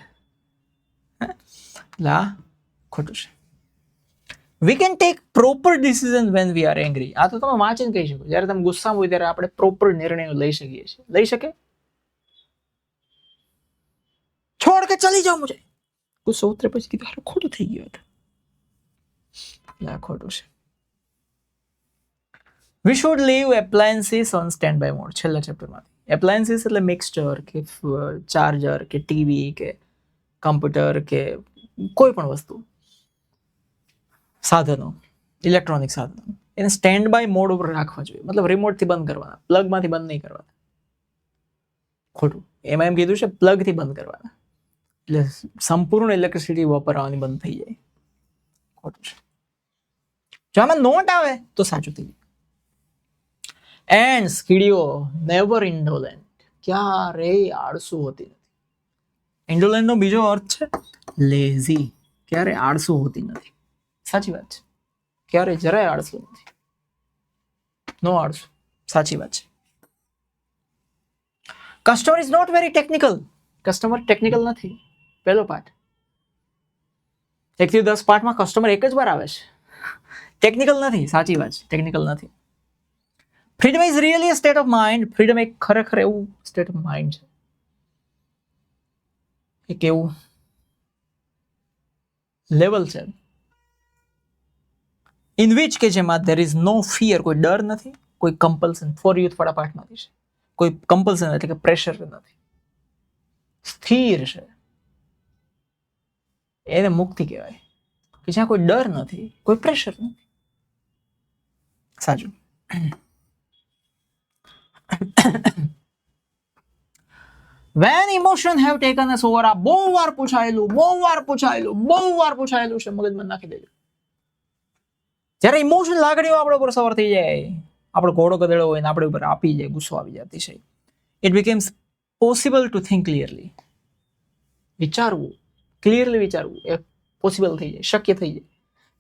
લા ખોટું છે. We can take proper decisions when we are angry. આ તો તમે વાંચીને કહી શકો. જ્યારે તમે ગુસ્સામાં હોય ત્યારે આપણે પ્રોપર નિર્ણયો લઈ શકીએ છીએ. લઈ શકે? છોડ કે ચલી જાઓ મુજે. ગુસ્સો ઉતરે પછી કીધું હારું ખોટું થઈ ગયું હતું. આ ખોટું છે. We should leave appliances on standby mode. છેલ્લા ચેપ્ટરમાંથી એપ્લાયન્સીસ એટલે મિક્સચર કે ચાર્જર કે ટીવી કે કમ્પ્યુટર કે કોઈ પણ વસ્તુ, સાધનો, ઇલેક્ટ્રોનિક સાધનો, એને સ્ટેન્ડ બાય મોડ ઉપર રાખવા જોઈએ. મતલબ રિમોટથી બંધ કરવાના, પ્લગમાંથી બંધ નહીં કરવાના. ખોટું. એમાં એમ કીધું છે પ્લગથી બંધ કરવાના, એટલે સંપૂર્ણ ઇલેક્ટ્રિસિટી વાપરવાની બંધ થઈ જાય. ખોટું છે. જો આમાં નોટ આવે તો સાચું થઈ જાય. એન્ડ કીડીઓ નેવર ઇન્ડોલેન્ટ, ક્યારેય આળસુ હોતી નથી. ઇન્ડોલેન્ટ નો બીજો અર્થ છે લેઝી, ક્યારે આળસુ હોતી નથી. સાચી વાત છે, ક્યારે જરાય આળસુ નથી. નો આળસુ, સાચી વાત છે. Customer is not very technical, customer technical નથી. પહેલો પાઠ. 1 થી 10 પાઠમાં કસ્ટમર એક જ વાર આવે છે. ટેકનિકલ નથી, સાચી વાત છે, ટેકનિકલ નથી. Freedom is really a state of mind, freedom એક ખરેખર એવું સ્ટેટ ઓફ માઇન્ડ છે, એક એવું લેવલ છે ઇન વિચ કે જેમાં there is no fear, કોઈ ડર નથી, કોઈ કમ્પલ્સન. ફોર યુથ વાળા પાઠમાંથી છે. કોઈ કમ્પલ્સન એટલે કે પ્રેશર નથી, સ્થિર છે, એને મુક્તિ કહેવાય. કે જ્યાં કોઈ ડર નથી, કોઈ પ્રેશર નથી. સાચું. When emotion have taken us over, આ બહુ વાર પૂછાયેલું છે, મગજમાં નાખી દેજો. જ્યારે ઇમોશન લાગણીઓ આપણા ઉપર સવાર થઈ જાય, આપણો ઘોડો ગધેડો હોય ને આપણા ઉપર આપી જાય, ગુસ્સો આવી જાય અતિશય, it becomes possible to think clearly. વિચારવું, ક્લિયરલી વિચારવું એ પોસિબલ થઈ જાય, શક્ય થઈ જાય,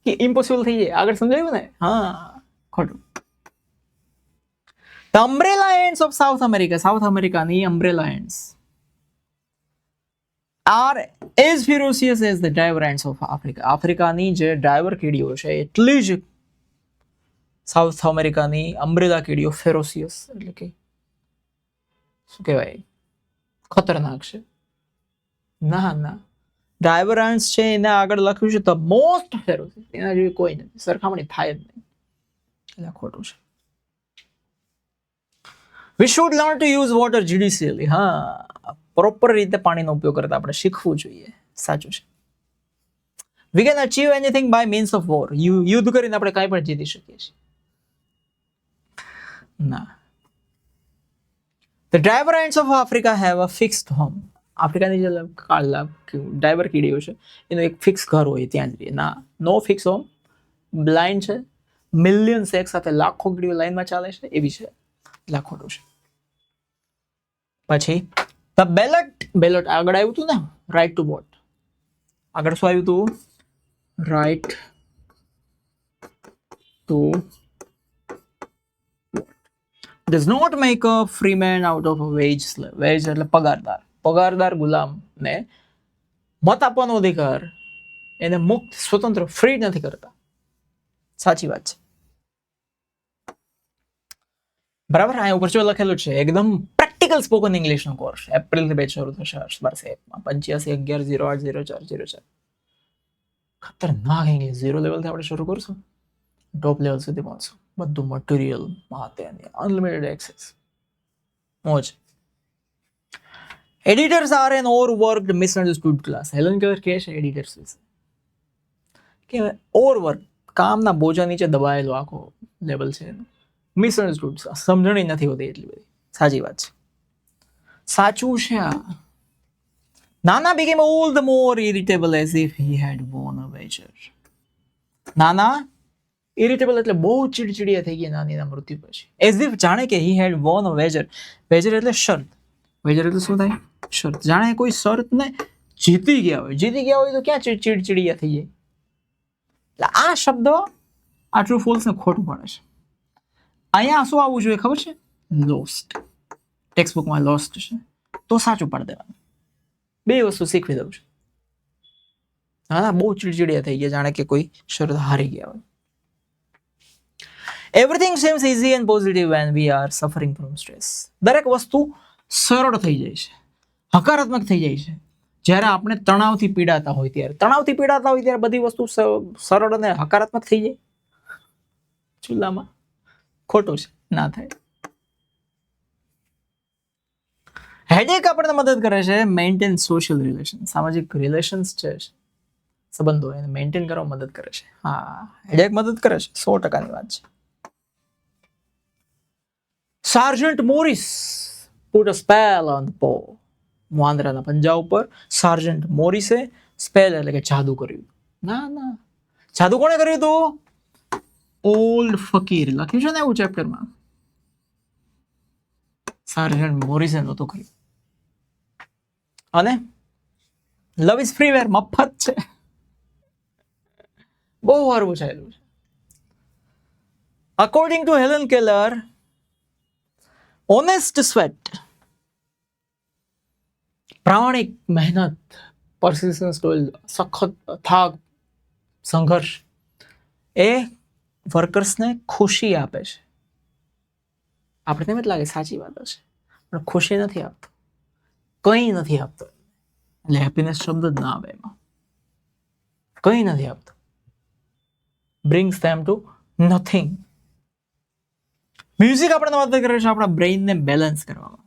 કે ઇમ્પોસિબલ થઈ જાય. આગળ સમજાયું ને? હા, ખોટું. The umbrella ants of South America, south અમેરિકાની umbrella ants are as ferocious as the driver ants of Africa. આફ્રિકાની જે ડ્રાઈવર કીડીઓ છે એટલી જ સાઉથ અમેરિકાની અમ્બ્રેલા કીડીઓ ફેરોસિયસ એટલે કે શું કહેવાય, ખતરનાક છે. ના, ડ્રાઈવર એન્ટ્સ છે એના આગળ લખ્યું છે ધ મોસ્ટ ફેરોસિયસ, એના જેવી કોઈ નથી, સરખામણી થાય જ નહીં. એટલે ખોટું છે. We should learn to use water judiciously. હા, પ્રોપર રીતે પાણીનો ઉપયોગ કરતા આપણે શીખવું જોઈએ. સાચું છે. We can achieve anything by means of war. યુદ્ધ કરીને આપણે કાંઈ પણ જીતી શકીએ છીએ. ના. The driver ants of Africa have a fixed home. આફ્રિકાની જે ડ્રાઈવર કીડીઓ છે એનું એક ફિક્સ ઘર હોય, ત્યાં જ રહે. ના, નો ફિક્સ હોમ. બ્લાઇન્ડ છે, મિલિયન્સ એક સાથે લાખો કીડીઓ લાઈનમાં ચાલે છે, એવી છે. એટલે ખોટું છે. પછી ધ બેલોટ આગળ આવ્યું હતું ને, રાઇટ ટુ વોટ. આગળ શું આવ્યું હતું? Right to does not make a free man out of a wage slave. Wage એટલે પગારદાર ગુલામને મત આપવાનો અધિકાર એને મુક્ત, સ્વતંત્ર, ફ્રી નથી કરતા. સાચી વાત છે. બરાબર. આ ઉપર જો લખેલું છે એકદમ પ્રેક્ટિકલ સ્પોકન ઇંગ્લિશ નો કોર્સ એપ્રિલથી બેચ શરૂ થશે. 8511040404. ખતરનાક ઇંગ્લિશ 0 લેવલથી આપણે શરૂ કરશું, ટોપ લેવલ સુધી પહોંચશું. બધું મટીરિયલ માટે અનલિમિટેડ એક્સેસ, મોજ. Editors are an overworked misunderstood class. Helen Keller કહે છે એડિટર્સ વિશે કે ઓવરવર્ક, કામના બોજા નીચે દબાયેલો આખો લેવલ છે. મિસઅન્ડરસ્ટુડ, સમજણી નથી હોતી એટલી બધી. સાચી વાત છે, સાચું છે. નાના became all the more irritable as if he had won a wager. નાના ઇરિટેબલ એટલે બહુ ચીડચીડિયા થઈ ગયા નાનીના મૃત્યુ પછી. એઝ ઇફ, જાણે કે he had won a wager. વેજર એટલે શરત. વેજર એટલે શું થાય? શરત. જાણે કોઈ શરતને જીતી ગયા હોય તો ક્યાં ચીડચીડિયા થઈ જાય. એટલે આ શબ્દ આ ટ્રુ ફોલ્સ ને ખોટું પડે છે. અહીંયા શું આવવું જોઈએ ખબર છે? લોસ્ટ. ટેક્સ્ટ બુકમાં લોસ્ટ છે તો સાચું પાડી દેવાનું. બે વસ્તુ શીખવી દઉં છું. હા, બહુ ચીડચીડિયા થઈ ગયા, જાણે કે કોઈ શરત હારી ગયા હોય. Everything seems easy and positive when we are suffering from stress. દરેક વસ્તુ સરળ થઈ જાય છે, હકારાત્મક થઈ જાય છે જ્યારે આપણે તણાવથી પીડાતા હોય ત્યારે બધી વસ્તુ સરળ અને હકારાત્મક થઈ જાય. ચૂલામાં ખોટું છે, ના થાય. હેડેક આપણને મદદ કરે છે મેન્ટેન સોશિયલ રિલેશન, સામાજિક રિલેશન્સ છે, સંબંધો એને મેન્ટેન કરવા મદદ કરે છે. હા, હેડેક મદદ કરે છે, 100%ની વાત છે. Sergeant Morris put a spell on the paw. વાંદરાના પંજા ઉપર સાર્જન્ટ મોરિસે સ્પેલ એટલે કે જાદુ કર્યું. ના, જાદુ કોણે કર્યું હતું? ઓલ્ડ ફકીર લખ્યું છે ને એવું ચેપ્ટરમાં. સાર્જન્ટ મોરિસે નહોતું કર્યું. અને લવ ઇઝ ફ્રીવેર મફત છે. બહુ વાર પૂછાયેલું છે. According two Helen Keller, honest sweat, પ્રામાણિક મહેનત, પરસિસ્ટન્સ ટોil, સખત થાક, સંઘર્ષ એ વર્કર્સને ખુશી આપે છે. આપણે તેમ જ લાગે સાચી વાત હશે, પણ ખુશી નથી આપતો, કંઈ નથી આપતો. એટલે હેપીનેસ શબ્દ જ ના આવે એમાં, કંઈ નથી આપતો. Brings them to nothing. Music આપણને મદદ કરે છે આપણા બ્રેઇનને બેલેન્સ કરવામાં.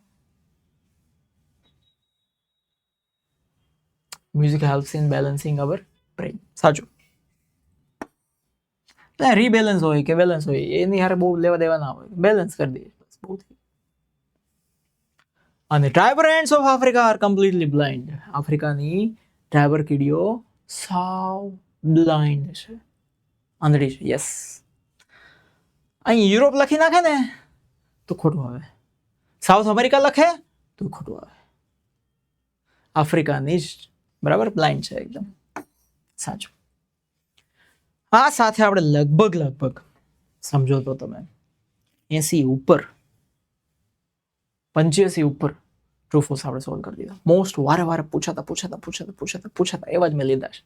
Music helps in balancing our brain. સાચું. રીબેલેન્સ હોય કે બેલેન્સ હોય એની હારે બહુ લેવા દેવા ના હોય, બેલેન્સ કરી દઈએ બહુ થઈ. અને driver ants of Africa are completely blind. આફ્રિકાની ટ્રાઇબર કીડીઓ સાવ બ્લાઇન્ડ છે, આંધળી છે. યસ, અહીં યુરોપ લખી નાખે ને તો ખોટું આવે, સાઉથ અમેરિકા લખે તો ખોટું આવે. આફ્રિકાની જ બરાબર બ્લાઇન્ડ છે એકદમ. સાચું. આ સાથે આપણે લગભગ સમજો તો તમે 80 ઉપર 85 ઉપર ટ્રુ ફોલ્સ આપણે સોલ્વ કરી દીધા. મોસ્ટ વારે પૂછાતા એવા જ મેં લીધા છે.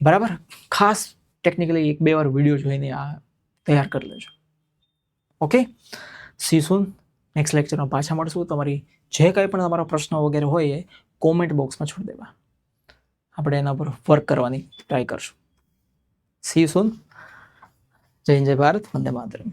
બરાબર, ખાસ ટેકનિકલી 1-2 વાર વિડીયો જોઈને આ તૈયાર કરી લેજો. ઓકે, સી સૂન. નેક્સ્ટ લેક્ચરમાં પાછા મળશું. તમારી જે કંઈ પણ તમારા પ્રશ્નો વગેરે હોય એ કોમેન્ટ બોક્સમાં છોડી દેવા, આપણે એના પર વર્ક કરવાની ટ્રાય કરશું. સી સૂન. જય હિન્દ, જય ભારત, વંદે માતરમ.